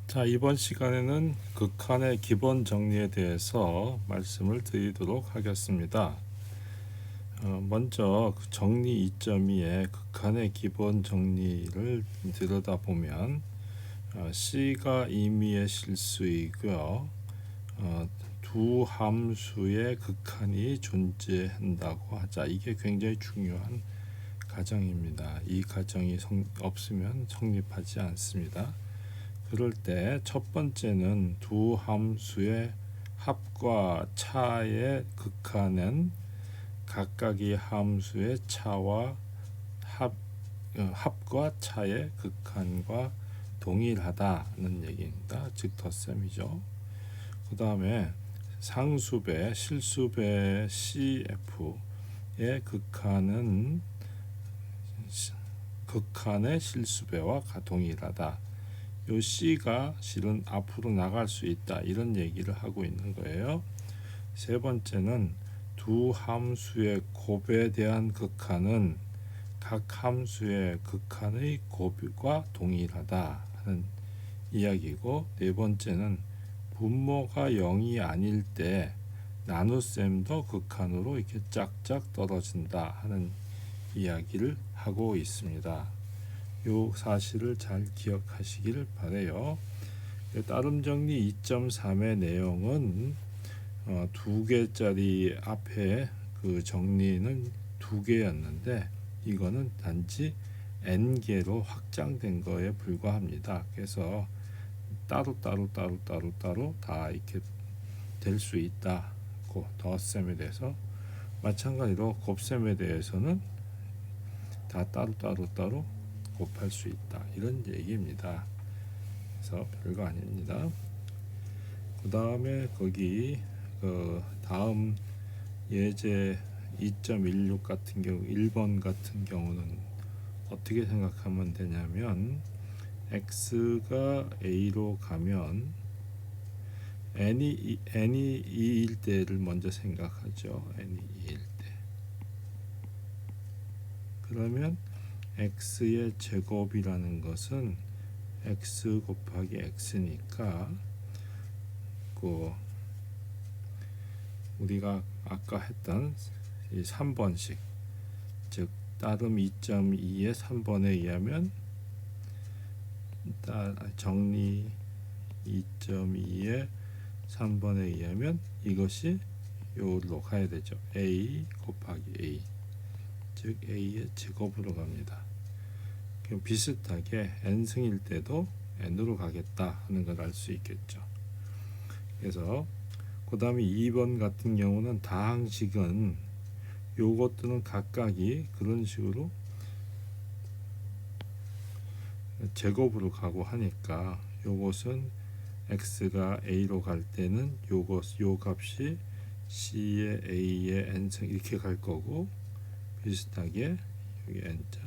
자, 이번 시간에는 극한의 기본 정리에 대해서 말씀을 드리도록 하겠습니다. 먼저 그 정리 2.2의 극한의 기본 정리를 들여다보면 C가 임의의 실수이고요. 두 함수의 극한이 존재한다고 하자. 이게 굉장히 중요한 가정입니다. 이 가정이 없으면 성립하지 않습니다. 그럴 때 첫 번째는 두 함수의 합과 차의 극한은 각각의 함수의 차와 합과 차의 극한과 동일하다는 얘기입니다. 즉 덧셈이죠. 그 다음에 상수배, 실수배 CF의 극한은 극한의 실수배와 동일하다. 요 C가 실은 앞으로 나갈 수 있다, 이런 얘기를 하고 있는 거예요. 세 번째는 두 함수의 곱에 대한 극한은 각 함수의 극한의 곱과 동일하다 하는 이야기고, 네 번째는 분모가 0이 아닐 때 나눗셈도 극한으로 이렇게 짝짝 떨어진다 하는 이야기를 하고 있습니다. 요 사실을 잘 기억하시기를 바래요. 따름 정리 2.3의 내용은 두 개짜리 앞에 그 정리는 두 개였는데 이거는 단지 n개로 확장된 거에 불과합니다. 그래서 따로 다 이렇게 될 수 있다. 그 덧셈에 대해서 마찬가지로 곱셈에 대해서는 다 따로 곱할 수 있다, 이런 얘기입니다. 그래서 별거 아닙니다. 그 다음에 거기 다음 예제 2.16 같은 경우 1번 같은 경우는 어떻게 생각하면 되냐면, x가 a로 가면 n이 2일 때를 먼저 생각하죠. n이 2일 때. 그러면 x의 제곱이라는 것은 x 곱하기 x니까 그 우리가 아까 했던 이 3번식, 즉 따름 2.2의 3번에 의하면 정리 2.2의 3번에 의하면 이것이 요로 가야 되죠. a 곱하기 a, 즉 a의 제곱으로 갑니다. 비슷하게 n승일 때도 n으로 가겠다 하는 걸 알 수 있겠죠. 그래서 그 다음에 2번 같은 경우는 다항식은 요것들은 각각이 그런 식으로 제곱으로 가고 하니까 요것은 x가 a로 갈 때는 요 값이 c의 a의 n승 이렇게 갈 거고, 비슷하게 여기 n자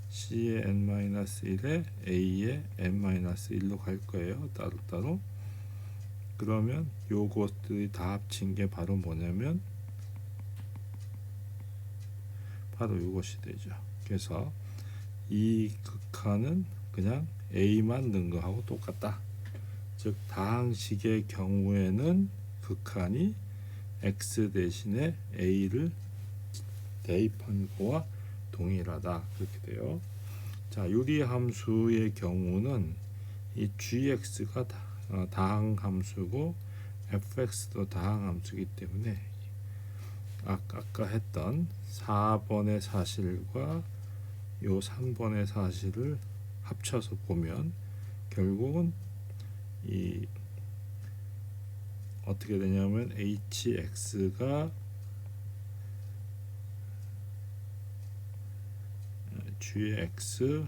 c의 n-1에 a의 n-1로 갈 거예요. 따로따로. 그러면 요것들이 다 합친 게 바로 뭐냐면 바로 요것이 되죠. 그래서 이 극한은 그냥 a만 넣은 거하고 똑같다. 즉 다항식의 경우에는 극한이 x 대신에 a를 대입한 거와 동일하다, 그렇게 돼요. 자, 유리함수의 경우는 이 gx가 다항함수고 fx도 다항함수이기 때문에 아까 했던 4번의 사실과 요 3번의 사실을 합쳐서 보면 결국은 이 어떻게 되냐면 hx가 gx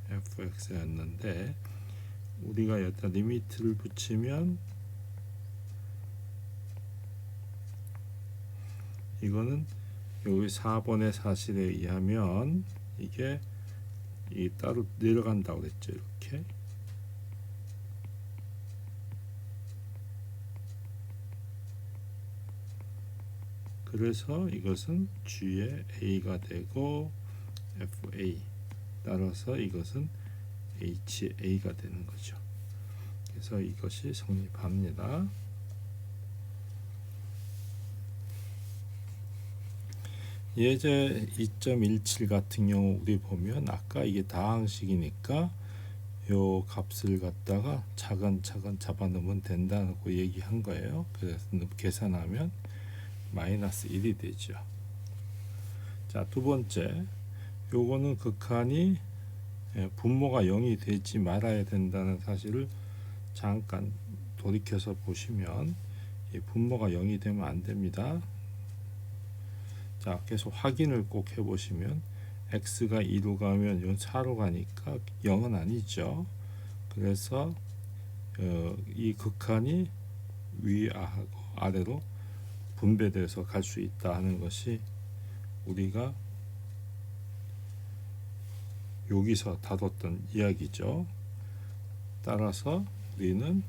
fx였는데 우리가 여기다 리미트를 붙이면 이거는 여기 4번의 사실에 의하면 이게 따로 내려간다고 그랬죠. 이렇게. 그래서 이것은 g의 a가 되고 fa, 따라서 이것은 ha가 되는 거죠. 그래서 이것이 성립합니다. 예제 2.17 같은 경우 우리 보면 아까 이게 다항식이니까 요 값을 갖다가 차근차근 잡아놓으면 된다고 얘기한 거예요. 그래서 계산하면 마이너스 1이 되죠. 자, 두 번째, 요거는 극한이 분모가 0이 되지 말아야 된다는 사실을 잠깐 돌이켜서 보시면 이 분모가 0이 되면 안 됩니다. 자, 계속 확인을 꼭 해보시면 x가 2로 가면 이건 4로 가니까 0은 아니죠. 그래서 이 극한이 위하고 아래로 분배돼서 갈 수 있다 하는 것이 우리가 여기서 다뤘던 이야기죠. 따라서 우리는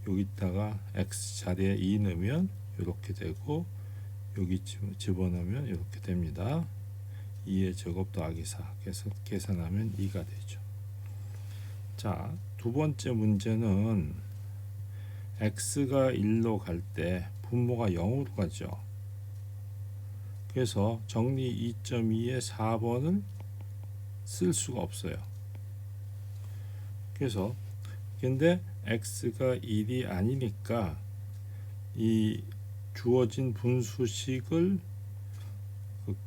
여기다가 x 자리에 2 넣으면 이렇게 되고 여기 집어넣으면 이렇게 됩니다. 2의 제곱 더하기 4 그래서 계산하면 2가 되죠. 자, 두 번째 문제는 x가 1로 갈 때 분모가 0으로 가죠. 그래서 정리 2.2의 4번을 쓸 수가 없어요. 그래서 근데 x가 1이 아니니까 이 주어진 분수식을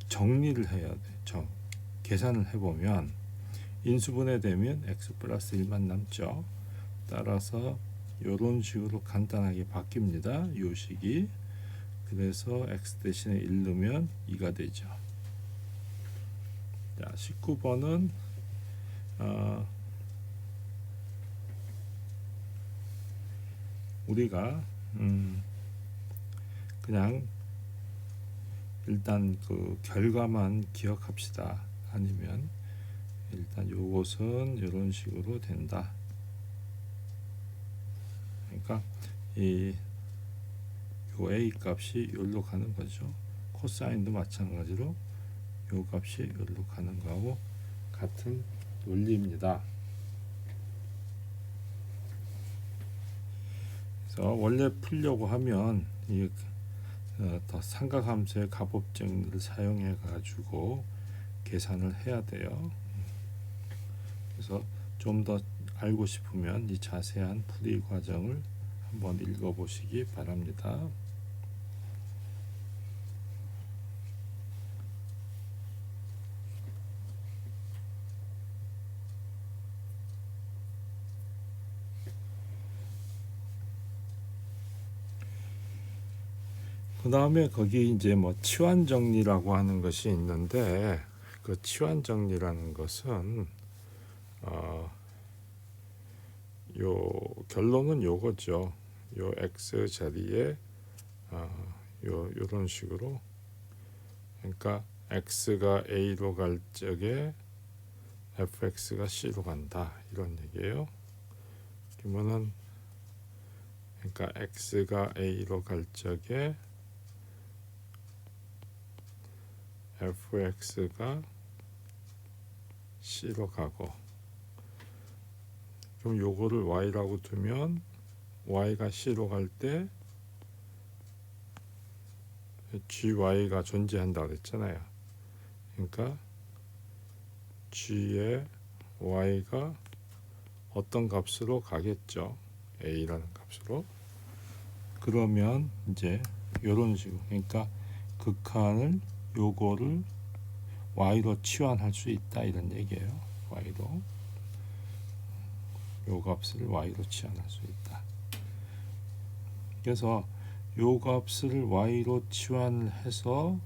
정리를 해야 돼. 계산을 해보면 인수분해되면 x 플러스 1만 남죠. 따라서 이런 식으로 간단하게 바뀝니다. 이 식이. 그래서 x 대신에 1 넣으면 2가 되죠. 자, 19번은 우리가 그냥 일단 그 결과만 기억합시다. 아니면 일단 요것은 이런 식으로 된다. 그러니까 이 요 a 값이 여기로 가는 거죠. 코사인도 마찬가지로 요 값이 여기로 가는 거하고 같은 논리입니다. 그래서 원래 풀려고 하면 이 더 삼각함수의 가법정리를 사용해 가지고 계산을 해야 돼요. 그래서 좀 더 알고 싶으면 이 자세한 풀이 과정을 한번 읽어보시기 바랍니다. 그 다음에 거기 이제 뭐 치환 정리라고 하는 것이 있는데 그 치환 정리라는 것은 요 결론은 요거죠. 요 x 자리에 요런 식으로 그러니까 x가 a로 갈 적에 fx가 c로 간다 이런 얘기예요. 그러면은 그러니까 x가 a로 갈 적에 fx가 c로 가고 그럼 요거를 y라고 두면 y가 c로 갈 때 gy가 존재한다고 그랬잖아요. 그러니까 g의 y가 어떤 값으로 가겠죠. a라는 값으로. 그러면 이제 요런 식으로 그러니까 극한을 요거를 y로 치환할 수 있다 이런 얘기예요. y로 요 값을 y로 치환할 수 있다. 그래서 요 값을 y로 치환을 해서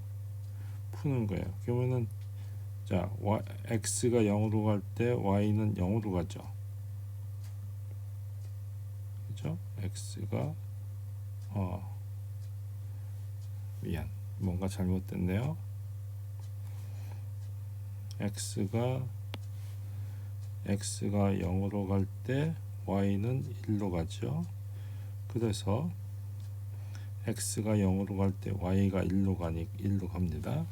푸는 거예요. 그러면은 자, x가 0으로 갈 때 y는 0으로 가죠. 그죠? x가 미안. 뭔가 잘못됐네요. x가 0으로 갈 때 y는 1로 가죠. 그래서 x가 0으로 갈 때 y가 1로 갑니다.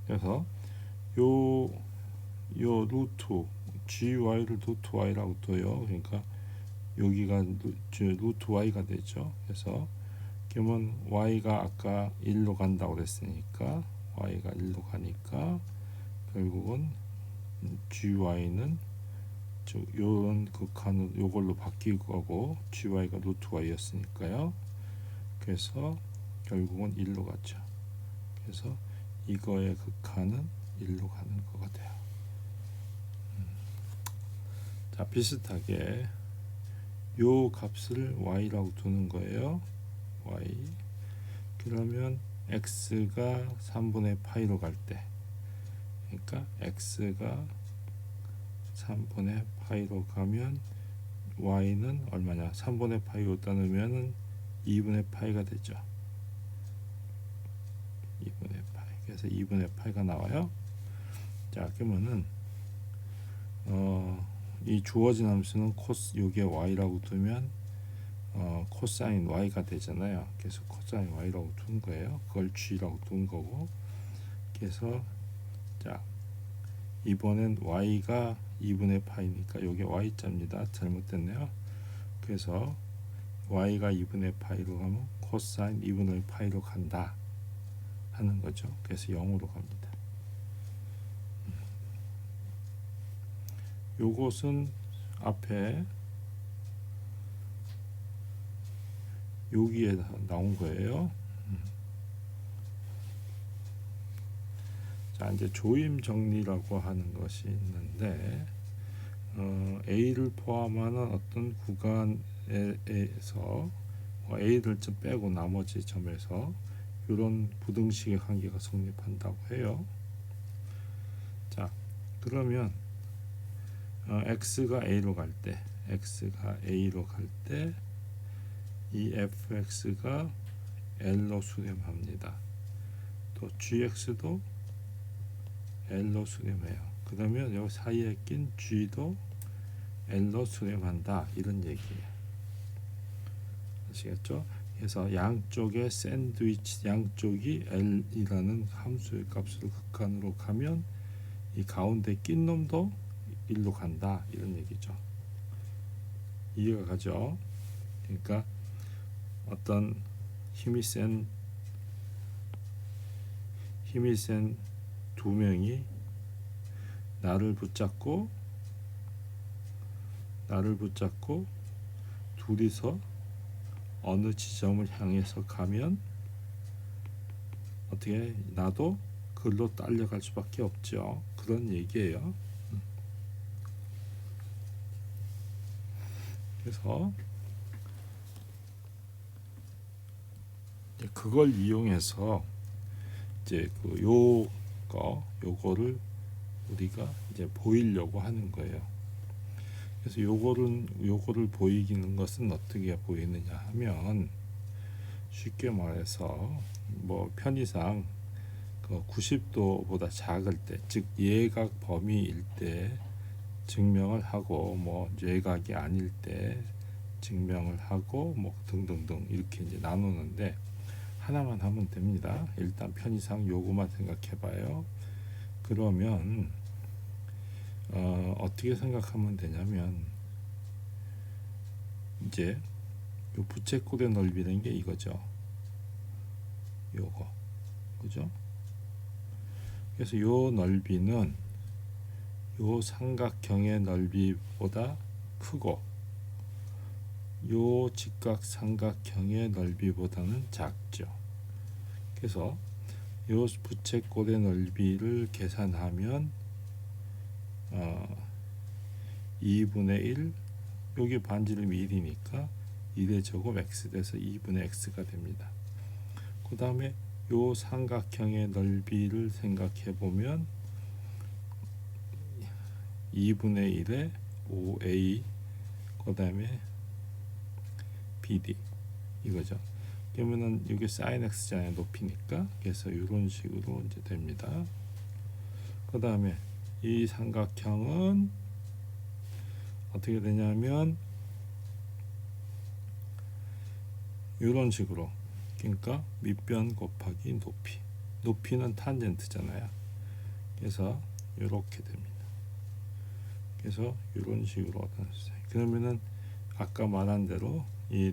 그래서 요 루트 gy를 루트 y라고 둬요. 그러니까 여기가 루트 y가 되죠. 그래서 그러면 y가 아까 1로 간다고 그랬으니까 y가 1로 가니까 결국은 gy는 요런 극한은 요걸로 바뀔 거고 gy가 루트 y였으니까요. 그래서 결국은 1로 갔죠. 그래서 이거의 극한은 1로 가는 거가 돼요. 자, 비슷하게 요 값을 y라고 두는 거예요. y. 그러면 x가 3분의 파이로 갈 때, 그러니까 x가 3분의 파이로 가면 y는 얼마냐? 3분의 파이 여기다 넣으면 2분의 파이가 되죠. 2분의 파이. 그래서 2분의 파이가 나와요. 자, 그러면은 이 주어진 함수는 코스 요게 y라고 두면 코사인 y가 되잖아요. 그래서 코사인 y라고 둔 거예요. 그걸 g라고 둔 거고. 그래서 자, 이번엔 y가 2분의 파이니까 요게 y자입니다. 잘못됐네요. 그래서 y가 2분의 파이로 가면 코사인 2분의 파이로 간다 하는 거죠. 그래서 0으로 갑니다. 요것은 앞에 여기에 나온 거예요. 자, 이제 조임 정리라고 하는 것이 있는데 A를 포함하는 어떤 구간에서 A를 좀 빼고 나머지 점에서 이런 부등식의 관계가 성립한다고 해요. 자, 그러면 x가 a로 갈 때, 이 fx가 l로 수렴합니다. 또 gx도 l로 수렴해요. 그러면 여기 사이에 낀 g도 l로 수렴한다, 이런 얘기예요. 아시겠죠? 그래서 양쪽의 샌드위치, 양쪽이 l이라는 함수의 값으로 극한으로 가면 이 가운데 낀 놈도 1로 간다, 이런 얘기죠. 이해가 가죠? 그러니까 어떤 힘이 센 두 명이 나를 붙잡고 둘이서 어느 지점을 향해서 가면 어떻게 나도 그걸로 딸려갈 수밖에 없죠. 그런 얘기예요. 그래서 그걸 이용해서 이제 요거를 우리가 이제 보이려고 하는 거예요. 그래서 요거를 보이는 것은 어떻게 보이느냐 하면, 쉽게 말해서 뭐 편의상 90도보다 작을 때, 즉 예각 범위일 때 증명을 하고, 뭐 예각이 아닐 때 증명을 하고, 뭐 등등등 이렇게 이제 나누는데, 하나만 하면 됩니다. 일단 편의상 요거만 생각해봐요. 그러면 어떻게 생각하면 되냐면, 이제 요 부채꼴의 넓이라는 게 이거죠. 요거, 그죠? 그래서 요 넓이는 요 삼각형의 넓이보다 크고, 요 직각 삼각형의 넓이보다는 작죠. 그래서 요 부채꼴의 넓이를 계산하면 2분의 1, 여기 반지름이 1이니까 1의 제곱 x 돼서 2분의 x가 됩니다. 그 다음에 요 삼각형의 넓이를 생각해 보면 2분의 1에 5a, 그 다음에 bd, 이거죠. 그러면은 이게 sin x잖아요, 높이니까. 그래서 이런 식으로 이제 됩니다. 그 다음에 이 삼각형은 어떻게 되냐면 이런 식으로, 그러니까 밑변 곱하기 높이는 탄젠트잖아요. 그래서 이렇게 됩니다. 그래서 이런 식으로 얻어냈어요. 그러면은 아까 말한 대로 이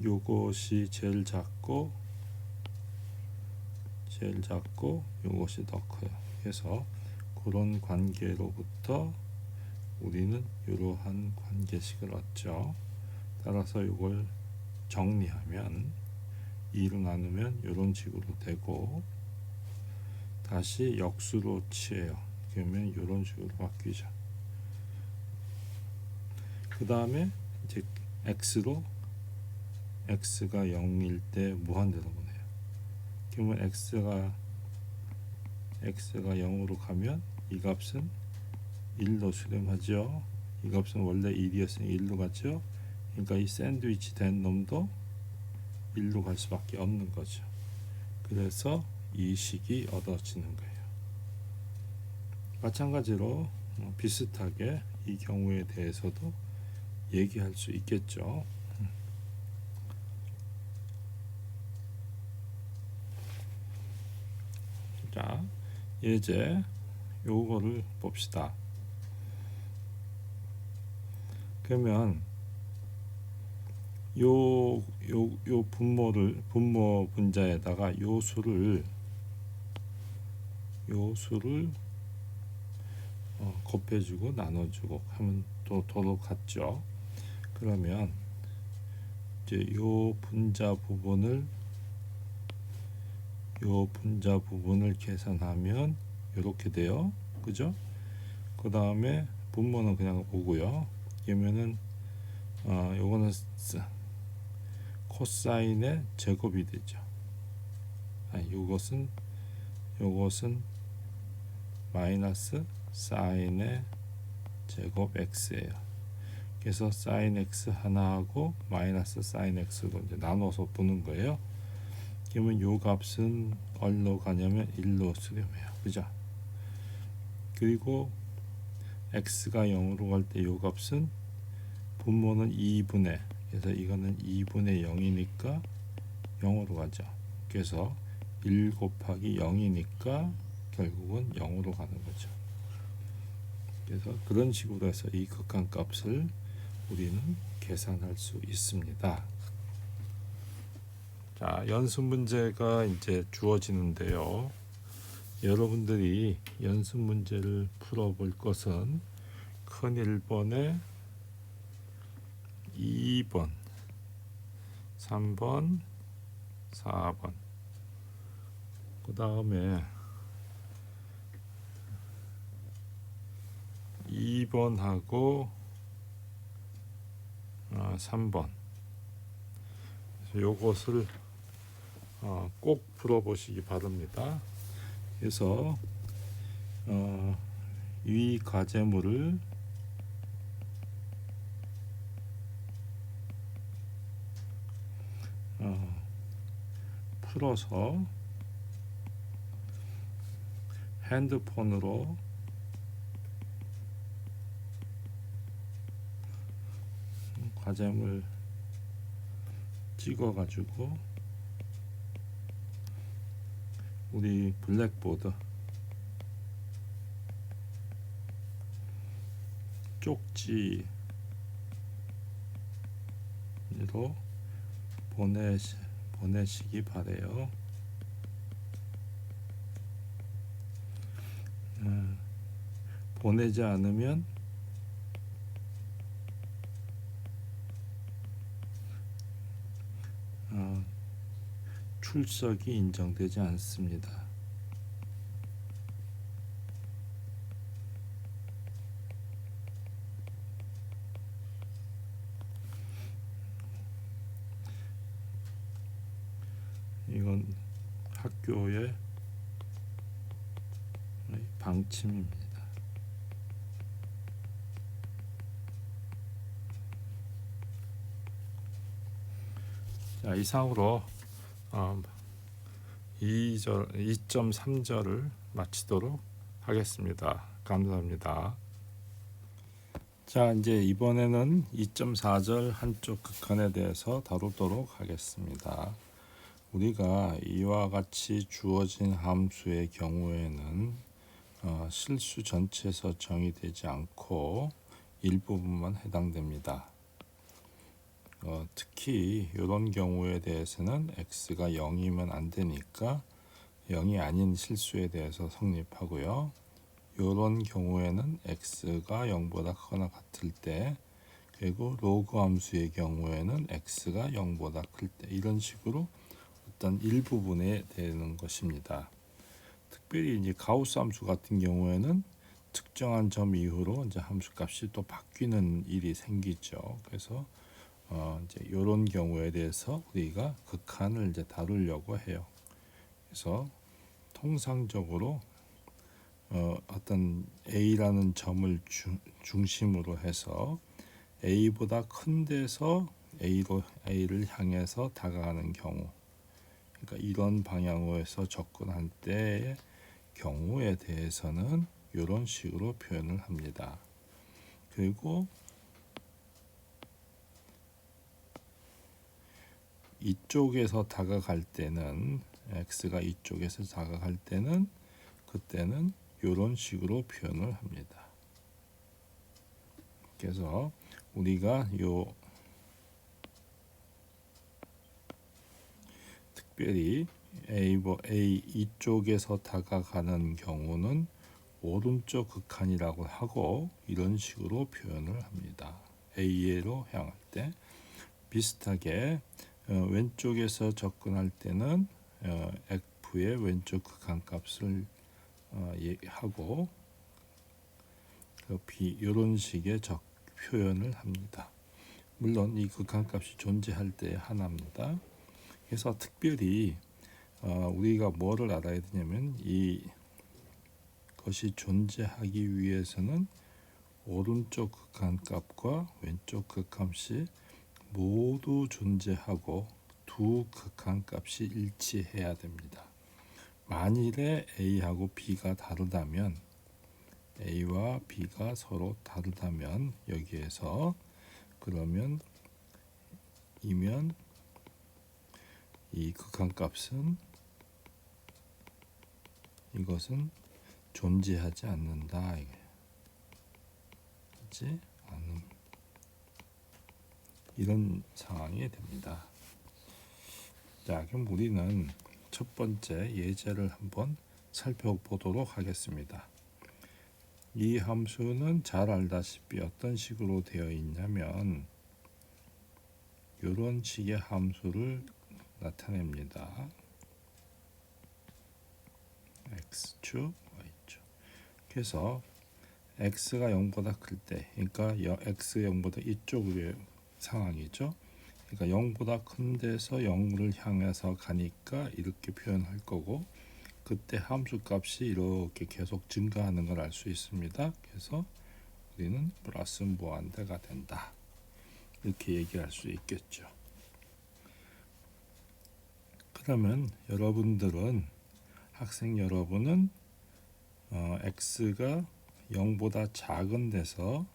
요것이 제일 작고 요것이 더 커요. 그래서 그런 관계로부터 우리는 이러한 관계식을 얻죠. 따라서 이걸 정리하면 2로 나누면 이런 식으로 되고, 다시 역수로 취해요. 그러면 이런 식으로 바뀌죠. 그 다음에 이제 x가 0일 때 무한대로 보내요. 그러면 x가 0으로 가면 이 값은 1로 수렴하죠. 이 값은 원래 1이었으니 1로 갔죠. 그러니까 이 샌드위치 된 놈도 1로 갈 수밖에 없는 거죠. 그래서 이 식이 얻어지는 거예요. 마찬가지로 비슷하게 이 경우에 대해서도 얘기할 수 있겠죠. 자, 이제 요거를 봅시다. 그러면 요 분모 분자에다가 요 수를 곱해주고 나눠주고 하면 또 도로 같죠. 그러면 이제 요 분자 부분을 계산하면 이렇게 돼요. 그죠? 그 다음에 분모는 그냥 오고요. 그러면은 요거는 코사인의 제곱이 되죠. 요것은 마이너스 사인의 제곱 x예요. 그래서 사인 x 하나하고 마이너스 사인 x로 이제 나눠서 보는 거예요. 그러면 요 값은 얼로 가냐면 1로 수렴해요. 그죠? 그리고 x가 0으로 갈 때 요 값은 분모는 2분의, 그래서 이거는 2분의 0이니까 0으로 가죠. 그래서 1 곱하기 0이니까 결국은 0으로 가는 거죠. 그래서 그런 식으로 해서 이 극한값을 우리는 계산할 수 있습니다. 자, 연습 문제가 이제 주어지는데요. 여러분들이 연습 문제를 풀어볼 것은 큰 1번에 2번, 3번, 4번, 그 다음에 2번하고 3번, 요것을 꼭 풀어보시기 바랍니다. 그래서 이 과제물을 풀어서 핸드폰으로 과제물 찍어 가지고 우리 블랙보드 쪽지로 보내시기 바래요. 보내지 않으면 출석이 인정되지 않습니다. 이건 학교의 방침입니다. 자, 이상으로 2.3절을 마치도록 하겠습니다. 감사합니다. 자, 이제 이번에는 2.4절 한쪽 극한에 대해서 다루도록 하겠습니다. 우리가 이와 같이 주어진 함수의 경우에는 실수 전체에서 정의되지 않고 일부분만 해당됩니다. 특히 이런 경우에 대해서는 x가 0이면 안 되니까 0이 아닌 실수에 대해서 성립하고요. 이런 경우에는 x가 0보다 크거나 같을 때, 그리고 로그 함수의 경우에는 x가 0보다 클 때, 이런 식으로 어떤 일부분에 되는 것입니다. 특별히 이제 가우스 함수 같은 경우에는 특정한 점 이후로 이제 함수값이 또 바뀌는 일이 생기죠. 그래서 이제 이런 경우에 대해서 우리가 극한을 이제 다루려고 해요. 그래서 통상적으로 어떤 A라는 점을 중심으로 해서 A보다 큰 데서 A를 향해서 다가가는 경우, 그러니까 이런 방향으로 해서 접근할 때의 경우에 대해서는 이런 식으로 표현을 합니다. 그리고 이쪽에서 다가갈 때는, x가 이쪽에서 다가갈 때는, 그때는 이런 식으로 표현을 합니다. 그래서 우리가 특별히 A 이쪽에서 다가가는 경우는 오른쪽 극한이라고 하고 이런 식으로 표현을 합니다. A로 향할 때. 비슷하게 왼쪽에서 접근할 때는 F의 왼쪽 극한 값을 하고 이런 식의 표현을 합니다. 물론 이 극한값이 존재할 때 하나입니다. 그래서 특별히 우리가 뭐를 알아야 되냐면 이것이 존재하기 위해서는 오른쪽 극한값과 왼쪽 극한값이 모두 존재하고 두 극한값이 일치해야 됩니다. 만일에 A하고 B가 다르다면, A와 B가 서로 다르다면 여기에서 그러면 이 극한값은 이것은 존재하지 않는다. 하지 않음. 이런 상황이 됩니다. 자, 그럼 우리는 첫 번째 예제를 한번 살펴보도록 하겠습니다. 이 함수는 잘 알다시피 어떤 식으로 되어 있냐면 이런 식의 함수를 나타냅니다. x축, y축. 그래서 x가 0보다 클 때, 그러니까 x 0보다 이쪽의 상황이죠. 그러니까 0보다 큰 데서 0을 향해서 가니까 이렇게 표현할 거고, 그때 함수 값이 이렇게 계속 증가하는 걸 알 수 있습니다. 그래서 우리는 플러스 무한대가 된다. 이렇게 얘기할 수 있겠죠. 그러면 학생 여러분은 x가 0보다 작은 데서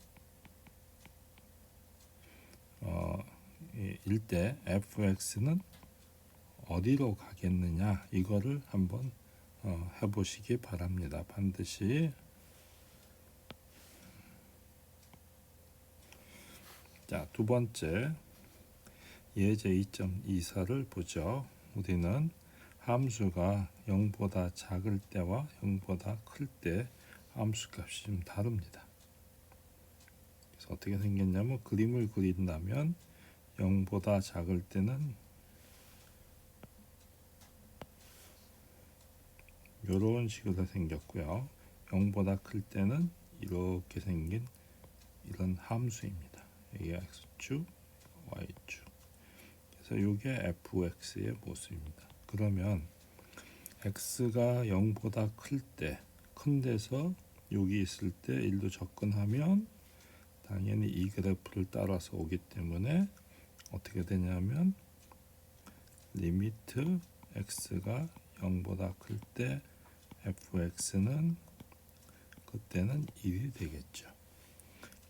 일 때 fx는 어디로 가겠느냐, 이거를 한번 해보시기 바랍니다. 반드시. 자, 두 번째 예제 2.24를 보죠. 우리는 함수가 0보다 작을 때와 0보다 클 때 함수값이 좀 다릅니다. 그래서 어떻게 생겼냐면, 그림을 그린다면 0보다 작을 때는 이런 식으로 생겼고요. 0보다 클 때는 이렇게 생긴 이런 함수입니다. 이게 x축, y축. 그래서 이게 fx의 모습입니다. 그러면 x가 0보다 클 때, 큰 데서 여기 있을 때 1로 접근하면 당연히 이 그래프를 따라서 오기 때문에 어떻게 되냐면 리미트 x가 0보다 클 때 fx는 그때는 1이 되겠죠.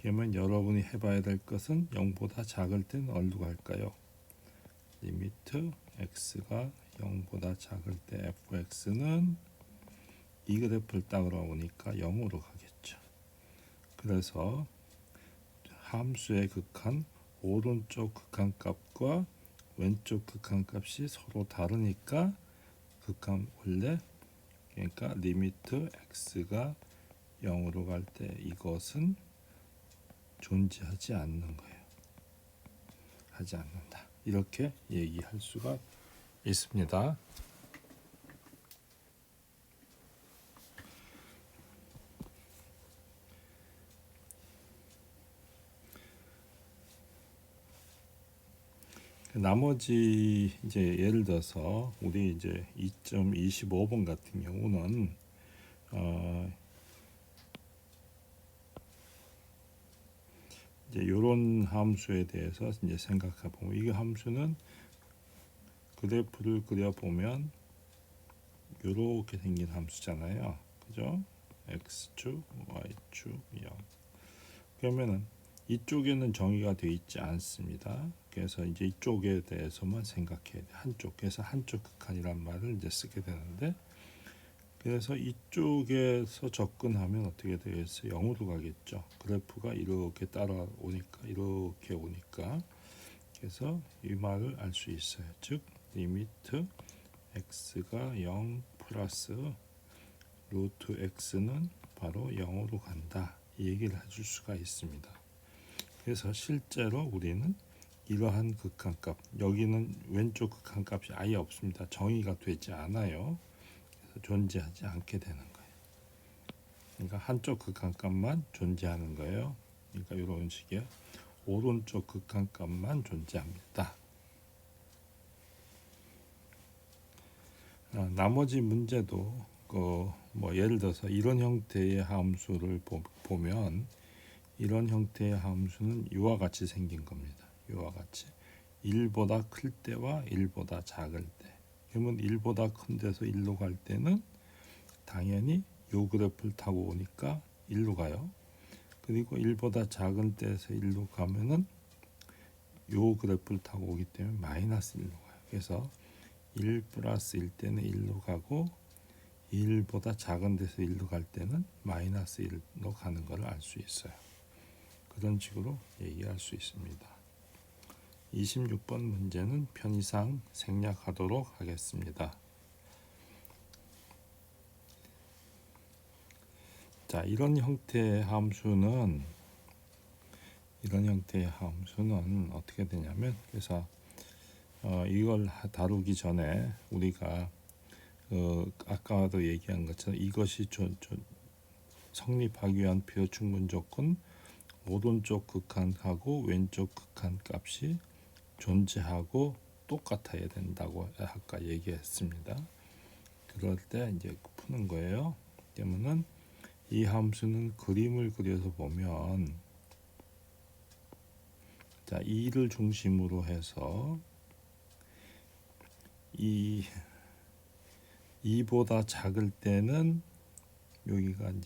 그러면 여러분이 해봐야 될 것은 0보다 작을 때는 어디로 갈까요? 리미트 x가 0보다 작을 때 fx는 이 그래프를 따라 오니까 0으로 가겠죠. 그래서 함수의 극한 오른쪽 극한값과 왼쪽 극한값이 서로 다르니까 극한 원래 그러니까 리미트 x가 0으로 갈 때 이것은 존재하지 않는 거예요. 하지 않는다. 이렇게 얘기할 수가 있습니다. 나머지 이제 예를 들어서 우리 이제 2.25번 같은 경우는 이제 이런 함수에 대해서 이제 생각해 보면 이 함수는 그래프를 그려 보면 이렇게 생긴 함수잖아요. 그죠? x축, y축, 0. 그러면은 이쪽에는 정의가 되어 있지 않습니다. 그래서 이제 이쪽에 대해서만 생각해야 돼. 한쪽에서 한쪽 극한이란 말을 이제 쓰게 되는데, 그래서 이쪽에서 접근하면 어떻게 되겠어요? 0으로 가겠죠. 그래프가 이렇게 따라오니까 이렇게 오니까 그래서 이 말을 알 수 있어요. 즉 리미트 x가 0 플러스 루트 x는 바로 0으로 간다. 이 얘기를 해줄 수가 있습니다. 그래서 실제로 우리는 이러한 극한값, 여기는 왼쪽 극한값이 아예 없습니다. 정의가 되지 않아요. 그래서 존재하지 않게 되는 거예요. 그러니까 한쪽 극한값만 존재하는 거예요. 그러니까 이런 식이에요. 오른쪽 극한값만 존재합니다. 나머지 문제도 뭐 예를 들어서 이런 형태의 함수를 보면 이런 형태의 함수는 이와 같이 생긴 겁니다. 이와 같이 1보다 클 때와 1보다 작을 때. 그러면 1보다 큰 데서 1로 갈 때는 당연히 요 그래프를 타고 오니까 1로 가요. 그리고 1보다 작은 데에서 1로 가면은 요 그래프를 타고 오기 때문에 마이너스 1로 가요. 그래서 1 플러스 1 때는 1로 가고 1보다 작은 데서 1로 갈 때는 마이너스 1로 가는 걸 알 수 있어요. 그런 식으로 얘기할 수 있습니다. 26번 문제는 편의상 생략하도록 하겠습니다. 자, 이런 형태의 함수는 어떻게 되냐면, 그래서 이걸 다루기 전에 우리가 아까도 얘기한 것처럼 이것이 성립하기 위한 비효충분 조건, 오른쪽 극한하고 왼쪽 극한 값이 존재하고 똑같아야 된다고 아까 얘기했습니다. 그럴 때 이제 푸는 거예요. 그러면은 이 함수는 그림을 그려서 보면, 자, 2를 중심으로 해서 2보다 작을 때는 여기가 한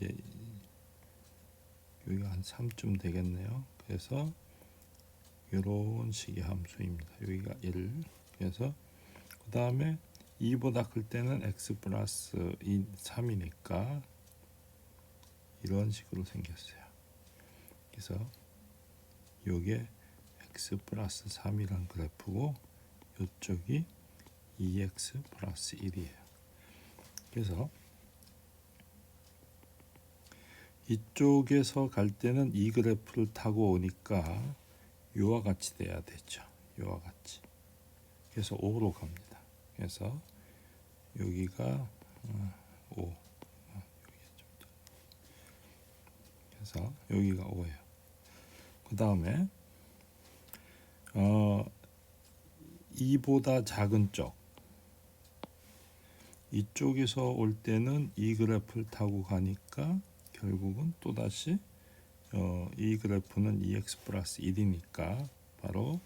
3쯤 되겠네요. 그래서 이런 식의 함수입니다. 여기가 1. 그래서 그 다음에 2보다 클 때는 x 플러스 3이니까 이런 식으로 생겼어요. 그래서 이게 x 플러스 3이란 그래프고 이쪽이 2x 플러스 1이에요. 그래서 이쪽에서 갈 때는 이 그래프를 타고 오니까 이와 같이 돼야 되죠. 이와 같이. 그래서 5로 갑니다. 그래서 여기가 5. 그래서 여기가 5예요. 그 다음에 2보다 작은 쪽, 이쪽에서 올 때는 이 그래프를 타고 가니까 결국은 또다시 이 그래프는 2x 플러스 1이니까 바로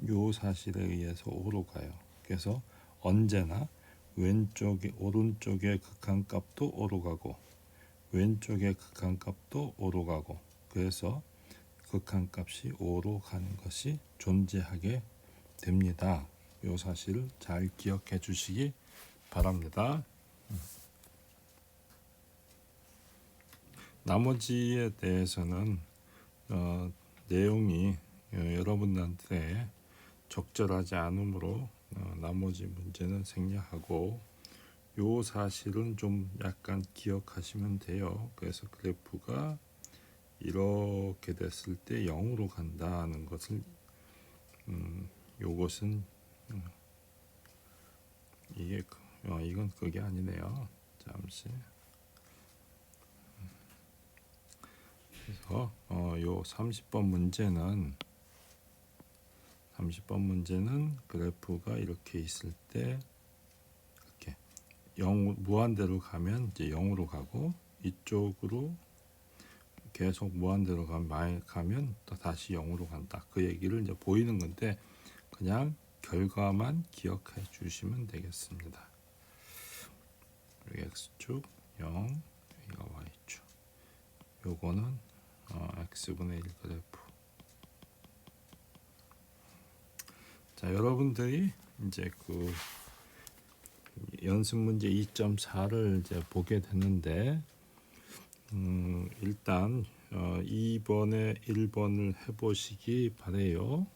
요 사실에 의해서 5로 가요. 그래서 언제나 오른쪽의 극한값도 5로 가고 왼쪽의 극한값도 5로 가고, 그래서 극한값이 5로 가는 것이 존재하게 됩니다. 요 사실을 잘 기억해 주시기 바랍니다. 나머지에 대해서는 내용이 여러분들한테 적절하지 않으므로 나머지 문제는 생략하고 요 사실은 좀 약간 기억하시면 돼요. 그래서 그래프가 이렇게 됐을 때 0으로 간다는 것을 요것은 이게 이건 그게 아니네요. 잠시. 그래서 요 30번 문제는 그래프가 이렇게 있을 때 이렇게 0 무한대로 가면 이제 0으로 가고 이쪽으로 계속 무한대로 가면 또 다시 0으로 간다. 그 얘기를 이제 보이는 건데 그냥 결과만 기억해 주시면 되겠습니다. 여기 x축 0, 여기가 y축. 요거는 x분의 1 그래프. 자, 여러분들이 이제 그 연습 문제 2.4를 이제 보게 됐는데 일단 2번에 1번을 해보시기 바래요.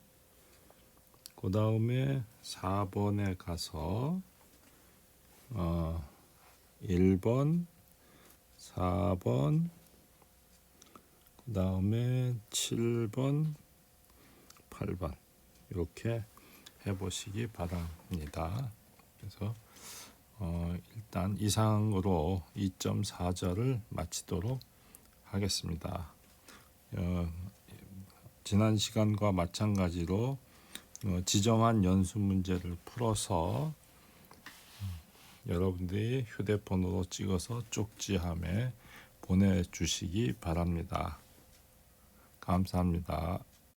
그 다음에 4번에 가서 1번, 4번, 그 다음에 7번, 8번 이렇게 해보시기 바랍니다. 그래서 일단 이상으로 2.4절을 마치도록 하겠습니다. 지난 시간과 마찬가지로 지정한 연습 문제를 풀어서 여러분들이 휴대폰으로 찍어서 쪽지함에 보내주시기 바랍니다. 감사합니다.